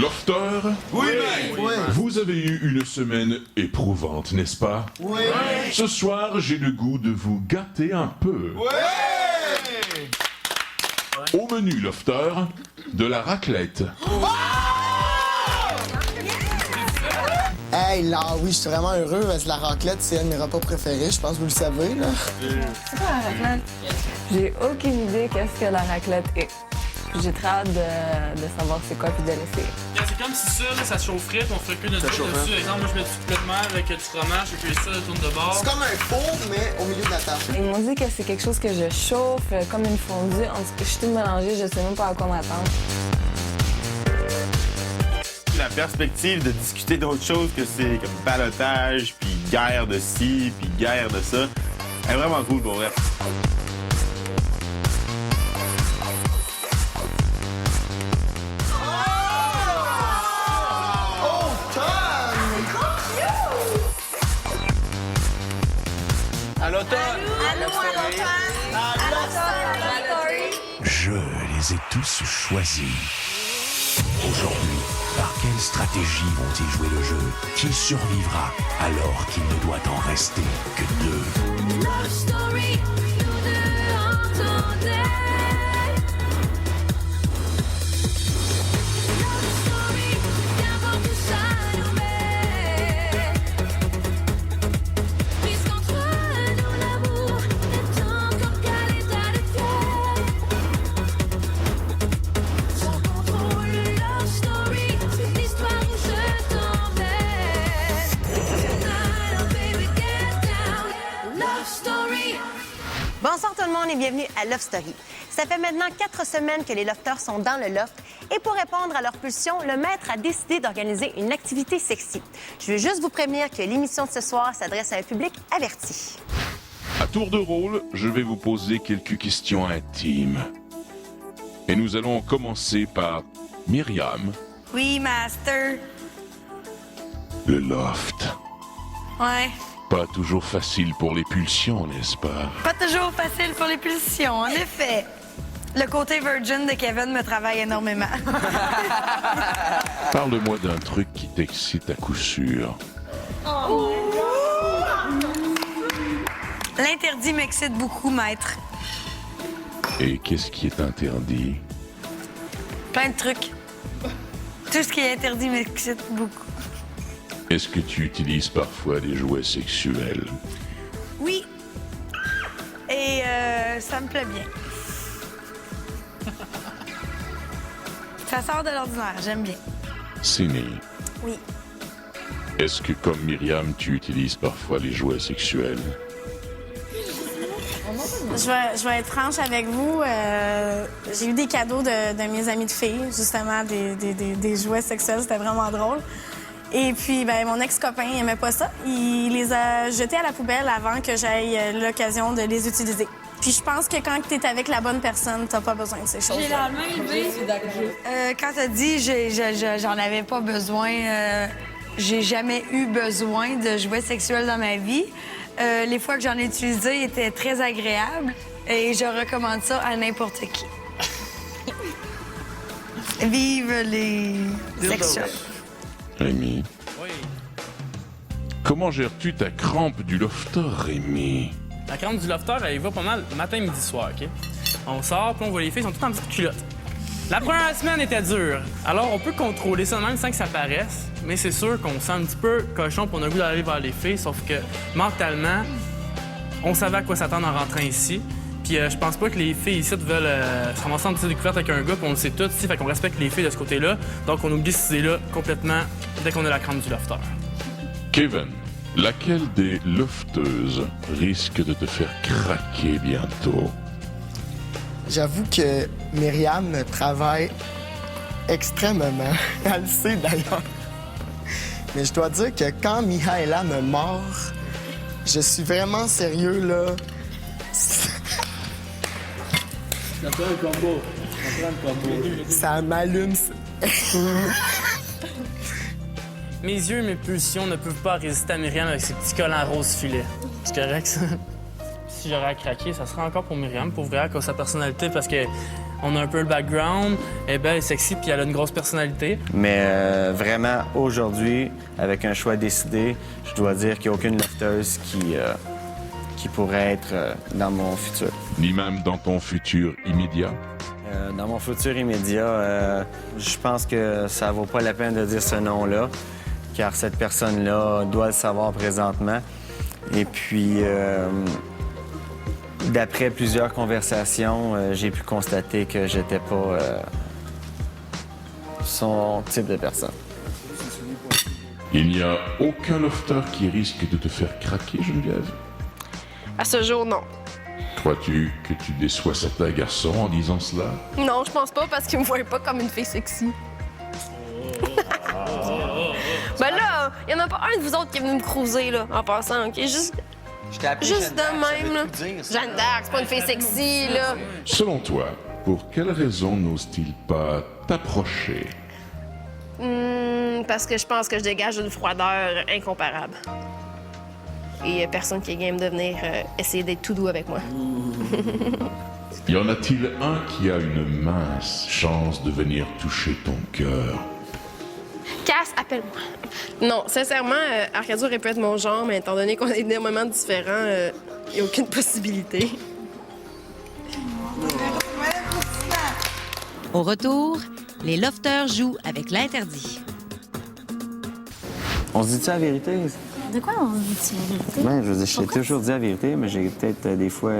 Lofter, Oui, mec! Oui. vous avez eu une semaine éprouvante, n'est-ce pas? Oui. Ce soir, j'ai le goût de vous gâter un peu. Ouais! Au menu, Lofter, de la raclette. Hey, là, oui, je suis vraiment heureux parce que la raclette, c'est un de mes repas préférés. Je pense que vous le savez, là. C'est quoi la raclette? J'ai aucune idée qu'est-ce que la raclette est. J'ai très hâte de savoir c'est quoi puis de l'essayer. C'est comme si ça, là, ça chaufferait, puis on ferait que de dessus. Exemple, moi, je mets du complètement avec du fromage, et puis ça, je tourne de bord. C'est comme un four, mais au milieu de la table. Ils m'ont dit que c'est quelque chose que je chauffe, comme une fondue. En tout cas, je suis toute mélangée, je sais même pas à quoi m'attendre. La perspective de discuter d'autres choses que c'est comme balotage, puis guerre de ci, puis guerre de ça, est vraiment cool pour vrai. À l'automne! Je les ai tous choisis. Aujourd'hui, par quelle stratégie vont-ils jouer le jeu? Qui survivra alors qu'il ne doit en rester que deux? Love story, nous deux entendez. Love story, viens voir tout ça nous met. Puisqu'entre nous l'amour n'est encore qu'à l'état de fièvre. Sans contrôle, love story, c'est une histoire où je t'emmène. Tonight, oh baby, get down. Love story. Bonsoir tout le monde et bienvenue à Love Story. Ça fait maintenant 4 semaines que les lofters sont dans le loft et pour répondre à leur pulsion, le maître a décidé d'organiser une activité sexy. Je veux juste vous prévenir que l'émission de ce soir s'adresse à un public averti. À tour de rôle, je vais vous poser quelques questions intimes. Et nous allons commencer par Myriam, Oui, master. le loft. Ouais. Pas toujours facile pour les pulsions, n'est-ce pas? Pas toujours facile pour les pulsions, en effet. Le côté virgin de Kevin me travaille énormément. Parle-moi d'un truc qui t'excite à coup sûr. L'interdit m'excite beaucoup, maître. Et qu'est-ce qui est interdit? Plein de trucs. Tout ce qui est interdit m'excite beaucoup. Est-ce que tu utilises parfois des jouets sexuels? Oui. Et ça me plaît bien. Ça sort de l'ordinaire, j'aime bien. Ciné, Oui. est-ce que comme Myriam, tu utilises parfois les jouets sexuels? Je vais être franche avec vous. J'ai eu des cadeaux de mes amis de filles, justement, des jouets sexuels. C'était vraiment drôle. Et puis, ben, mon ex-copain n'aimait pas ça. Il les a jetés à la poubelle avant que j'aie l'occasion de les utiliser. Puis je pense que quand tu es avec la bonne personne, t'as pas besoin de ces choses. J'ai la main levée. Quand t'as dit j'en avais pas besoin, j'ai jamais eu besoin de jouets sexuels dans ma vie. Les fois que j'en ai utilisé étaient très agréables et je recommande ça à n'importe qui. Vive les sex shops. Rémi, Oui. comment gères-tu ta crampe du lofter, Rémi? La crème du lofter, elle y va pas mal matin, midi, soir, OK? On sort, puis on voit les filles, elles sont toutes en petites culottes. La première semaine était dure. Alors, on peut contrôler ça de même sans que ça paraisse, mais c'est sûr qu'on se sent un petit peu cochon pour on a le goût d'aller vers les filles, sauf que mentalement, on savait à quoi s'attendre en rentrant ici. Puis je pense pas que les filles ici veulent se ramasser en petite découverte avec un gars, puis on le sait tout ici, fait qu'on respecte les filles de ce côté-là. Donc, on oublie cette idée-là complètement dès qu'on a la crème du lofter. Kevin, laquelle des lofteuses risque de te faire craquer bientôt? J'avoue que Myriam travaille extrêmement. Elle le sait d'ailleurs. Mais je dois dire que quand Mihaela me mord, je suis vraiment sérieux, là. Ça m'allume. Mes yeux et mes pulsions ne peuvent pas résister à Myriam avec ses petits collants rose filet. C'est correct, ça? Si j'aurais à craquer, ça serait encore pour Myriam, pour vrai, à cause de sa personnalité, parce que On a un peu le background. Elle est belle, elle est sexy, puis elle a une grosse personnalité. Mais vraiment, aujourd'hui, avec un choix décidé, je dois dire qu'il n'y a aucune lofteuse qui pourrait être dans mon futur. Ni même dans ton futur immédiat. Dans mon futur immédiat, je pense que ça vaut pas la peine de dire ce nom-là, car cette personne-là doit le savoir présentement. Et puis, d'après plusieurs conversations, j'ai pu constater que j'étais pas son type de personne. Il n'y a aucun lofter qui risque de te faire craquer, Geneviève? À ce jour, non. Crois-tu que tu déçois certains garçons en disant cela? Non, je pense pas parce qu'ils me voient pas comme une fille sexy. Ben là, il y en a pas un de vous autres qui est venu me cruiser, là, en passant, OK? Juste de même, là. Jeanne d'Arc, c'est pas une fille sexy, là. Selon toi, pour quelle raison n'ose-t-il pas t'approcher? Parce que je pense que je dégage une froideur incomparable. Et y a personne qui est game de venir essayer d'être tout doux avec moi. Y en a-t-il un qui a une mince chance de venir toucher ton cœur? Cass, appelle-moi. Non, sincèrement, Arcadio aurait pu être mon genre, mais étant donné qu'on est énormément différents, il n'y a aucune possibilité. Au retour, les lofters jouent avec l'interdit. On se dit-tu la vérité? De quoi on dit la vérité? Ben, je veux dire, je t'ai toujours dit la vérité, mais j'ai peut-être des fois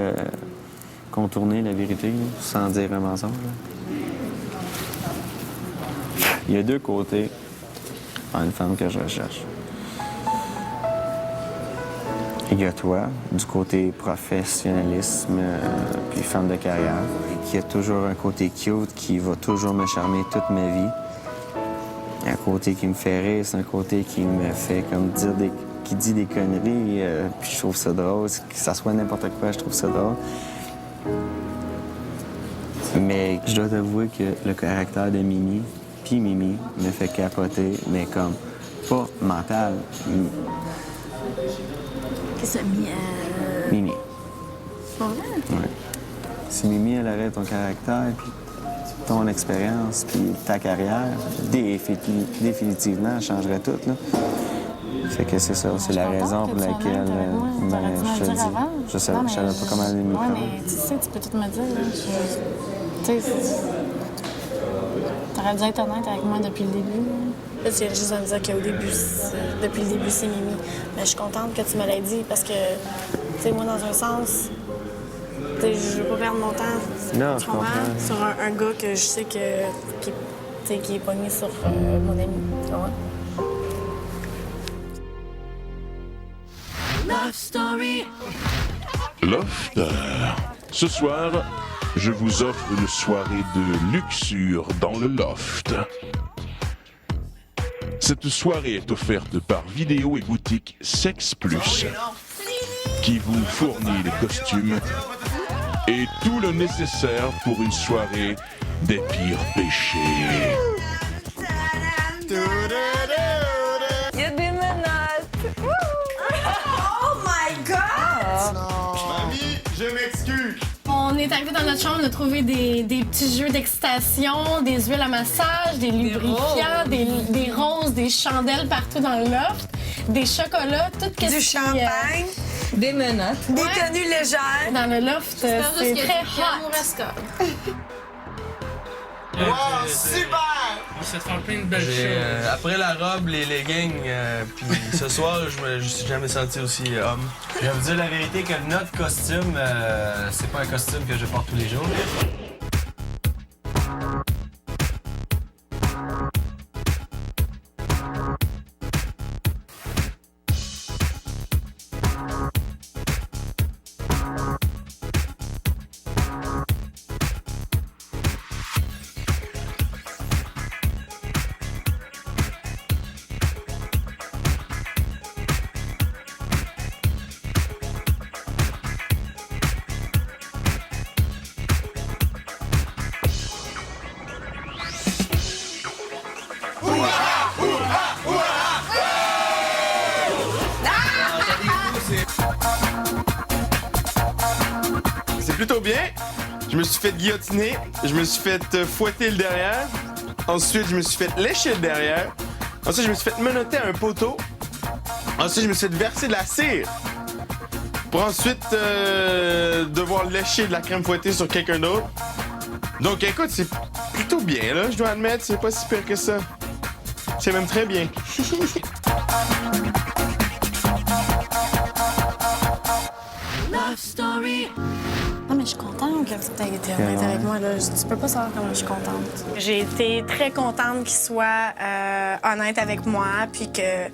contourné la vérité là, sans dire un mensonge. Là. Il y a deux côtés à une femme que je recherche. Il y a toi, du côté professionnalisme, puis femme de carrière, qui a toujours un côté cute qui va toujours me charmer toute ma vie. Un côté qui me fait rire, c'est un côté qui me fait comme qui dit des conneries, puis je trouve ça drôle. Que ça soit n'importe quoi, je trouve ça drôle. Mais je dois t'avouer que le caractère de Mimi, puis Mimi, me fait capoter, mais comme pas mental. Qu'est-ce que ça a mis Mimi. Pour vrai? Ouais. Si Mimi, elle aurait ton caractère, puis ton expérience, puis ta carrière, définitivement, elle changerait tout, là. Fait que c'est ça, c'est la raison pour laquelle je te dis. Je savais pas comment aller me Ouais, mais tu sais, tu peux tout me dire. Tu sais, t'aurais dû être honnête avec moi depuis le début. Là, tu viens juste de me dire qu'au début, depuis le début, c'est Mimi. Mais je suis contente que tu me l'aies dit parce que, tu sais, moi, dans un sens, tu sais, je veux pas perdre mon temps. Non, tu je comprends. Sur un gars que je sais qui est pogné sur mon ami. Tu vois? Love Story. Lofter. Ce soir, je vous offre une soirée de luxure dans le loft. Cette soirée est offerte par Vidéo et Boutique Sex Plus, qui vous fournit les costumes et tout le nécessaire pour une soirée des pires péchés. Il y a des menottes! Oh my God! Mamie, je m'excuse. On est arrivé dans notre chambre, on a trouvé des petits jeux d'excitation, des huiles à massage, des lubrifiants, des roses, des chandelles partout dans le loft, des chocolats, tout ce Du champagne, Des menottes. des tenues légères. dans le loft, c'est très hot. Wow, super! J'essaie de faire plein de belles choses. Après la robe, les leggings, puis ce soir, je me suis jamais senti aussi homme. Je vais vous dire la vérité que notre costume, c'est pas un costume que je porte tous les jours. C'est plutôt bien. Je me suis fait guillotiner, je me suis fait fouetter le derrière. Ensuite, je me suis fait lécher le derrière. Ensuite, je me suis fait menotter à un poteau. Ensuite, je me suis fait verser de la cire. Pour ensuite devoir lécher de la crème fouettée sur quelqu'un d'autre. Donc, écoute, c'est plutôt bien, là, je dois admettre. C'est pas si pire que ça. C'est même très bien. Love Story. Non, mais je suis contente que tu aies été honnête avec moi. Là. Tu peux pas savoir comment je suis contente. J'ai été très contente qu'il soit honnête avec moi, puis que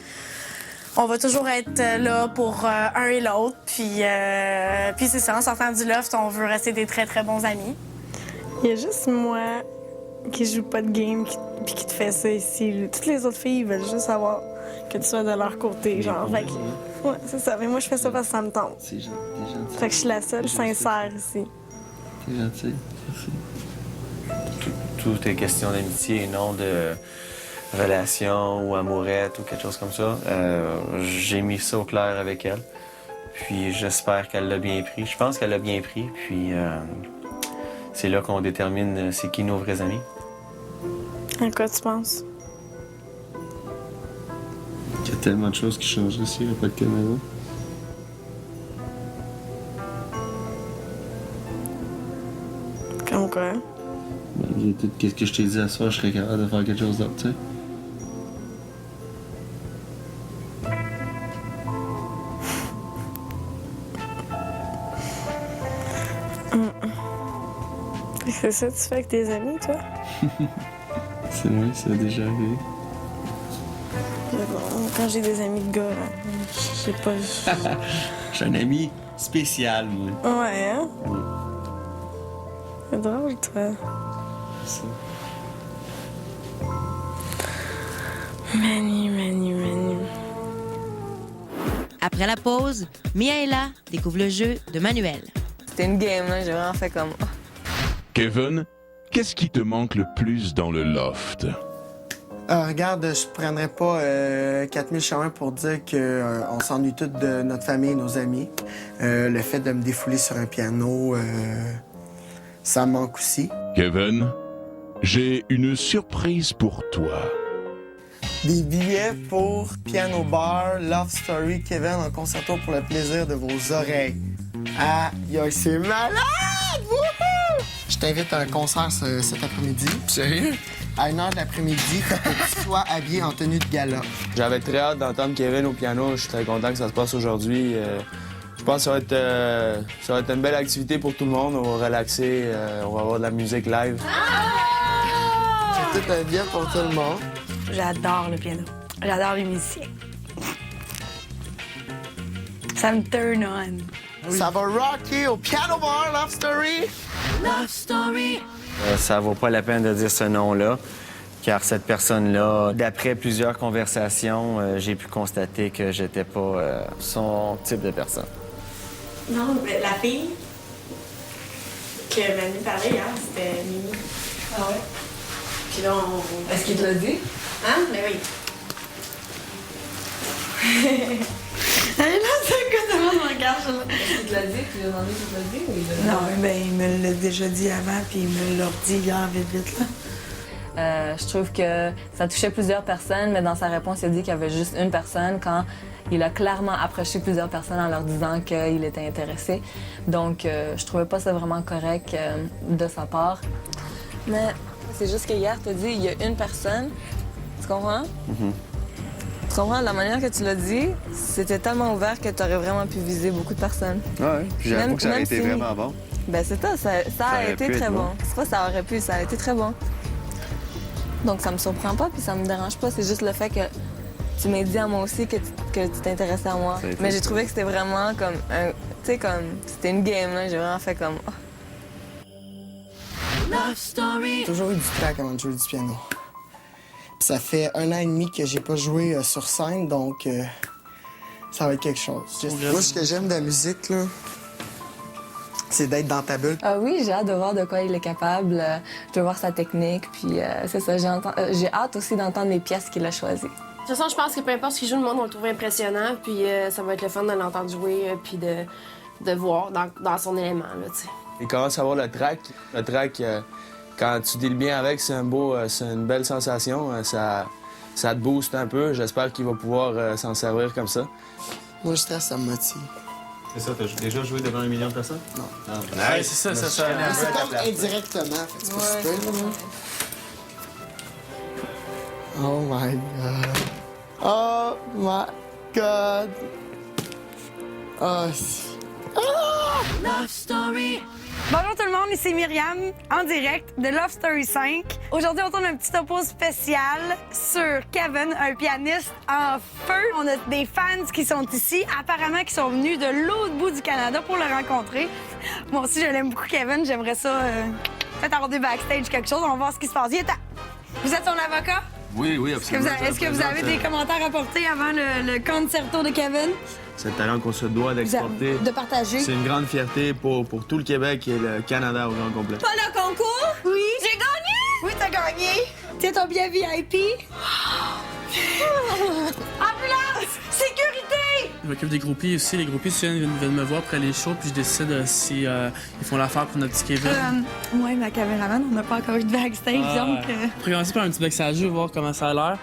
on va toujours être là pour un et l'autre. Puis c'est ça, en sortant du loft, on veut rester des très, très bons amis. Il y a juste moi qui joue pas de game puis qui te fait ça ici. Toutes les autres filles veulent juste savoir que tu sois de leur côté, genre. Fait que, ouais, c'est ça. Mais moi, je fais ça parce que ça me tente. C'est gentil. Fait que je suis la seule sincère ici. T'es gentil. Merci. Tout est question d'amitié et non de relation ou amourette ou quelque chose comme ça. J'ai mis ça au clair avec elle. Puis j'espère qu'elle l'a bien pris. Je pense qu'elle l'a bien pris. Puis c'est là qu'on détermine c'est qui nos vrais amis. À quoi tu penses? Il y a tellement de choses qui changent ici, il n'y a pas de caméra. Comme quoi? Malgré tout ce que je t'ai dit à soir, je serais capable de faire quelque chose d'autre, tu sais. C'est ça que tu fais avec tes amis, toi? C'est vrai, ça a déjà arrivé. Mais bon, quand j'ai des amis de gars, je sais pas. J'ai un ami spécial, moi. Ouais, hein? Oui. C'est drôle, toi. Ça. Manu. Après la pause, Miaela découvre le jeu de Manuel. C'était une game, là. J'ai vraiment fait comme... Kevin, qu'est-ce qui te manque le plus dans le loft? Regarde, je prendrais pas 4000 chemins pour dire qu'on s'ennuie tous de notre famille et nos amis. Le fait de me défouler sur un piano, ça me manque aussi. Kevin, j'ai une surprise pour toi. Des billets pour Piano Bar, Love Story, Kevin en concerto pour le plaisir de vos oreilles. Ah, c'est malade! Wouhou! Je t'invite à un concert cet après-midi. Sérieux? À 1h de l'après-midi, pour que tu sois habillé en tenue de gala. J'avais très hâte d'entendre Kevin au piano. Je suis très content que ça se passe aujourd'hui. Je pense que ça va être une belle activité pour tout le monde. On va relaxer, on va avoir de la musique live. C'est tout un bien pour tout le monde. J'adore le piano. J'adore les musiciens. Ça me turn on. Ça va rocker au Piano Bar, Love Story. Love Story. Ça vaut pas la peine de dire ce nom-là, car cette personne-là, d'après plusieurs conversations, j'ai pu constater que j'étais pas son type de personne. Non, mais la fille que Manu parlait hier, c'était Mimi. Ah ouais? Puis là, on... Est-ce qu'il te l'a dit? Hein? Mais oui. Elle est là, c'est que tout le monde me regarde. Est-ce qu'il te l'a dit? Tu lui as demandé s'il te l'a dit ou il l'a Non, ben il me l'a déjà dit avant, puis il me l'a dit hier, vite, là. Je trouve que ça touchait plusieurs personnes, mais dans sa réponse, il a dit qu'il y avait juste une personne quand il a clairement approché plusieurs personnes en leur disant qu'il était intéressé. Donc, je trouvais pas ça vraiment correct de sa part. Mais c'est juste que hier, tu as dit il y a une personne. Tu comprends? Tu comprends? La manière que tu l'as dit, c'était tellement ouvert que tu aurais vraiment pu viser beaucoup de personnes. Ouais, puis j'avoue que ça aurait été vraiment bon. Ben c'est ça a été très bon. C'est pas ça aurait pu, ça a été très bon. Donc ça me surprend pas puis ça me dérange pas, c'est juste le fait que tu m'as dit à moi aussi que tu t'intéressais à moi. Mais j'ai trouvé que c'était vraiment comme un, tu sais comme c'était une game là, j'ai vraiment fait comme Love Story. J'ai toujours eu du trac avant de jouer du piano. Puis ça fait 1 an et demi que j'ai pas joué sur scène, donc ça va être quelque chose. Moi, ce que j'aime de la musique, là, c'est d'être dans ta bulle. Ah oui, j'ai hâte de voir de quoi il est capable. Je veux voir sa technique, puis c'est ça. J'ai hâte aussi d'entendre les pièces qu'il a choisies. De toute façon, je pense que peu importe ce qu'il joue, le monde va le trouver impressionnant, puis ça va être le fun de l'entendre jouer, puis de voir dans son élément, là, tu sais. Il commence à avoir le track. Le track, quand tu deals bien avec, c'est une belle sensation. Ça te booste un peu. J'espère qu'il va pouvoir s'en servir comme ça. Moi, je stresse, ça me motive. C'est ça, t'as déjà joué devant 1 million de personnes? Non. Ouais, c'est ça. C'est comme indirectement, fait que c'est pas super, là. Oh my God. Oh my God. Oh, Love Story. Bonjour tout le monde, ici Myriam, en direct de Love Story 5. Aujourd'hui, on tourne un petit topo spécial sur Kevin, un pianiste en feu. On a des fans qui sont ici, apparemment qui sont venus de l'autre bout du Canada pour le rencontrer. Moi aussi, je l'aime beaucoup, Kevin. J'aimerais ça peut-être avoir des backstage, quelque chose. On va voir ce qui se passe. Vous êtes son avocat? Oui, absolument. Est-ce que vous avez des commentaires à apporter avant le concerto de Kevin? C'est le talent qu'on se doit d'exporter. De partager. C'est une grande fierté pour tout le Québec et le Canada au grand complet. Pas le concours? Oui. J'ai gagné? Oui, t'as gagné. Tiens ton billet VIP. Ambulance! Sécurité! Je m'occupe des groupies aussi. Les groupies viennent me voir après les shows, puis je décide si ils font l'affaire pour notre petit Kevin. Ouais, ma caméraman, on n'a pas encore eu de backstage, donc... On pourrait commencer par un petit backstage, voir comment ça a l'air.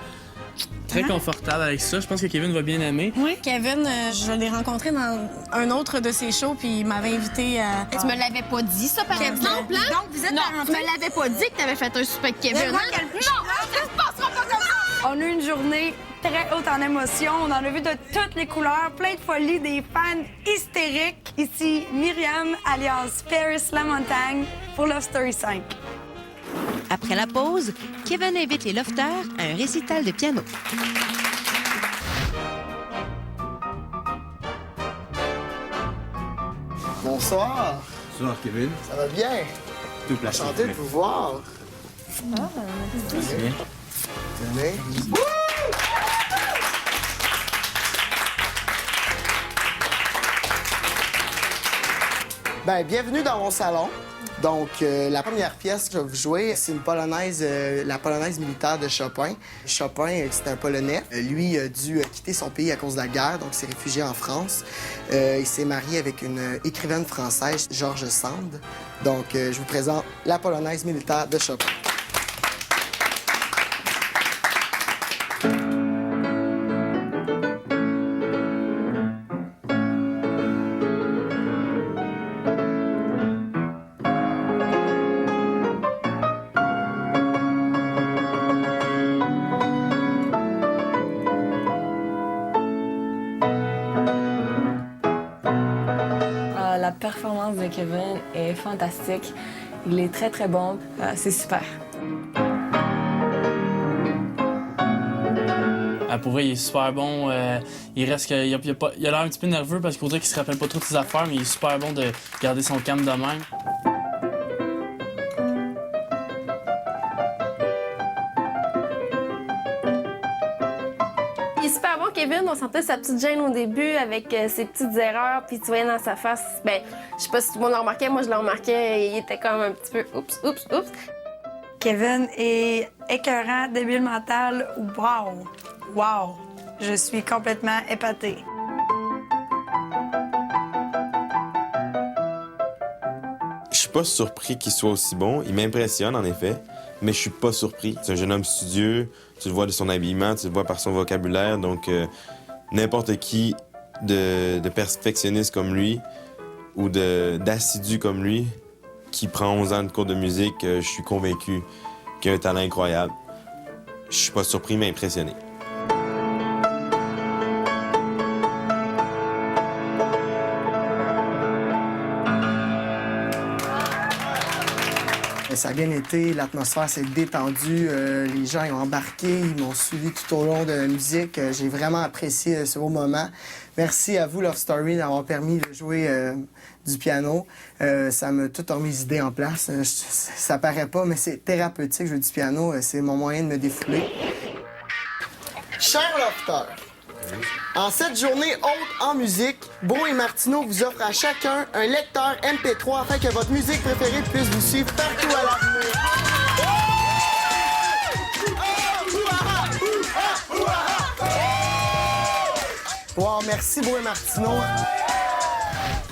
Très confortable avec ça. Je pense que Kevin va bien aimer. Oui. Kevin, je l'ai rencontré dans un autre de ses shows, puis il m'avait invité à... Tu me l'avais pas dit, ça, par exemple, hein? Donc, vous êtes Non, en tu me l'avais pas dit que t'avais fait un souper avec Kevin, moi, hein? Non, ça se passera pas comme ça! On a eu une journée très haute en émotions. On en a vu de toutes les couleurs, plein de folie, des fans hystériques. Ici, Myriam, alias Paris La Montagne, pour Love Story 5. Après la pause, Kevin invite les lofters à un récital de piano. bonsoir. Bonsoir, Kevin. Ça va bien? Tout placé. Enchanté de vous voir. Bien. Tenez. Ben, bienvenue dans mon salon. Donc, la première pièce que je vais vous jouer, c'est une polonaise, la polonaise militaire de Chopin. Chopin, c'est un Polonais. Lui a dû quitter son pays à cause de la guerre, donc il s'est réfugié en France. Il s'est marié avec une écrivaine française, Georges Sand. Donc, je vous présente la polonaise militaire de Chopin. La performance de Kevin est fantastique. Il est très, très bon. C'est super. Pour vrai, il est super bon. Il reste que, il a l'air un petit peu nerveux parce qu'on dirait qu'il se rappelle pas trop de ses affaires, mais il est super bon de garder son calme de même. Il est super bon, Kevin. On sentait sa petite gêne au début avec ses petites erreurs, puis tu voyais dans sa face. Ben, je sais pas si tout le monde l'a remarqué, moi je l'ai remarqué, il était comme un petit peu oups. Kevin est écœurant, débile mental. Wow! Wow! Je suis complètement épatée. Je suis pas surpris qu'il soit aussi bon. Il m'impressionne, en effet, mais je suis pas surpris. C'est un jeune homme studieux. Tu le vois de son habillement, tu le vois par son vocabulaire. Donc, n'importe qui de perfectionniste comme lui ou d'assidu comme lui qui prend 11 ans de cours de musique, je suis convaincu qu'il a un talent incroyable. Je suis pas surpris, mais impressionné. Ça a bien été, l'atmosphère s'est détendue, les gens ils ont embarqué, ils m'ont suivi tout au long de la musique. J'ai vraiment apprécié ce beau moment. Merci à vous, Love Story, d'avoir permis de jouer du piano. Ça m'a tout remis les idées en place. Ça paraît pas, mais c'est thérapeutique, jouer du piano. C'est mon moyen de me défouler. Chers Lofters, en cette journée haute en musique, Beau et Martineau vous offrent à chacun un lecteur MP3 afin que votre musique préférée puisse vous suivre partout à l'avenir. Wow, merci Beau et Martineau.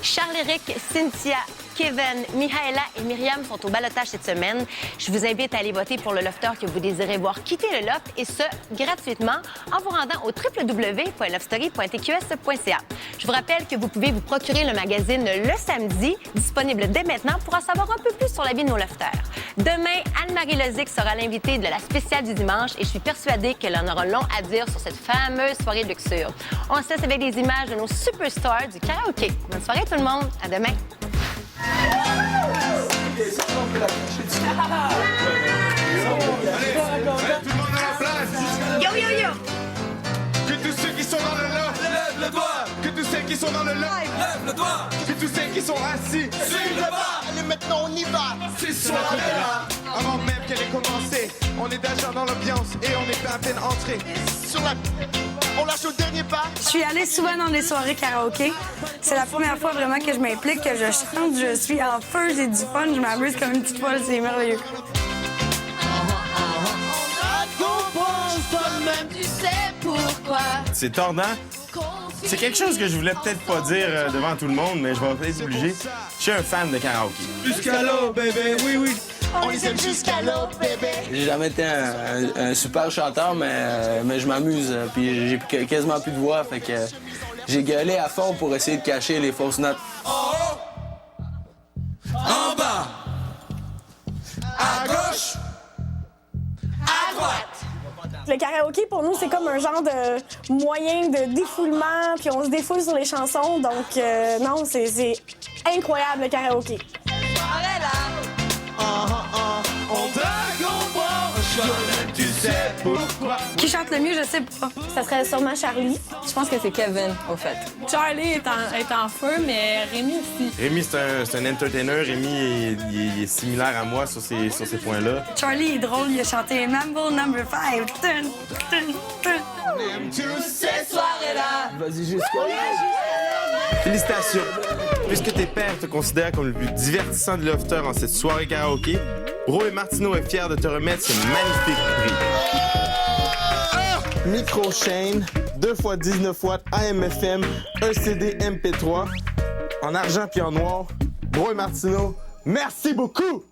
Charles-Éric, Cynthia, Kevin, Mihaela et Myriam sont au ballottage cette semaine. Je vous invite à aller voter pour le lofter que vous désirez voir quitter le loft et ce, gratuitement, en vous rendant au www.lovestory.tqs.ca. Je vous rappelle que vous pouvez vous procurer le magazine Le Samedi, disponible dès maintenant pour en savoir un peu plus sur la vie de nos lofters. Demain, Anne-Marie Lozic sera l'invitée de la spéciale du dimanche et je suis persuadée qu'elle en aura long à dire sur cette fameuse soirée de luxure. On se laisse avec des images de nos superstars du karaoké. Bonne soirée tout le monde. À demain. Yo, yo, yo! Que tous ceux qui sont dans le loft, lève le doigt! Que tous ceux qui sont dans le loft, lève le doigt! Que tous ceux qui sont assis, suivent le bas! Allez, maintenant, on y va! C'est soirée-là! Avant même qu'elle ait commencé, on est déjà dans l'ambiance et on est à peine entré. On lâche au dernier pas. Je suis allée souvent dans des soirées karaoké. C'est la première fois vraiment que je m'implique, que je chante, je suis en feu, j'ai du fun, je m'amuse comme une petite folle, c'est merveilleux. Tu sais pourquoi. C'est tordant. C'est quelque chose que je voulais peut-être pas dire devant tout le monde, mais je vais peut-être être obligé. Je suis un fan de karaoké. Jusqu'à l'eau, bébé, oui, oui. On les aime jusqu'à l'eau, bébé. J'ai jamais été un super chanteur, mais je m'amuse. Puis j'ai quasiment plus de voix, fait que j'ai gueulé à fond pour essayer de cacher les fausses notes. En haut, en bas, à gauche, à droite. Le karaoké, pour nous, c'est comme un genre de moyen de défoulement, puis on se défoule sur les chansons. Donc, non, c'est incroyable, le karaoké. On dragon tu sais pourquoi. Qui chante le mieux, je sais pas. Ça serait sûrement Charlie. Je pense que c'est Kevin, au fait. Charlie est en feu, mais Rémi aussi. Rémi, c'est un entertainer. Rémi, il est similaire à moi sur ces points-là. Charlie est drôle, il a chanté Mambo Number 5. On aime tous ces soirées-là. Vas-y jusqu'à Félicitations! Puisque tes pères te considèrent comme le plus divertissant de lofter en cette soirée karaoké, Bro et Martineau est fier de te remettre ce magnifique prix. Micro chaîne, 2x19 watts AM/FM, un CD MP3, en argent puis en noir. Bro et Martineau, merci beaucoup!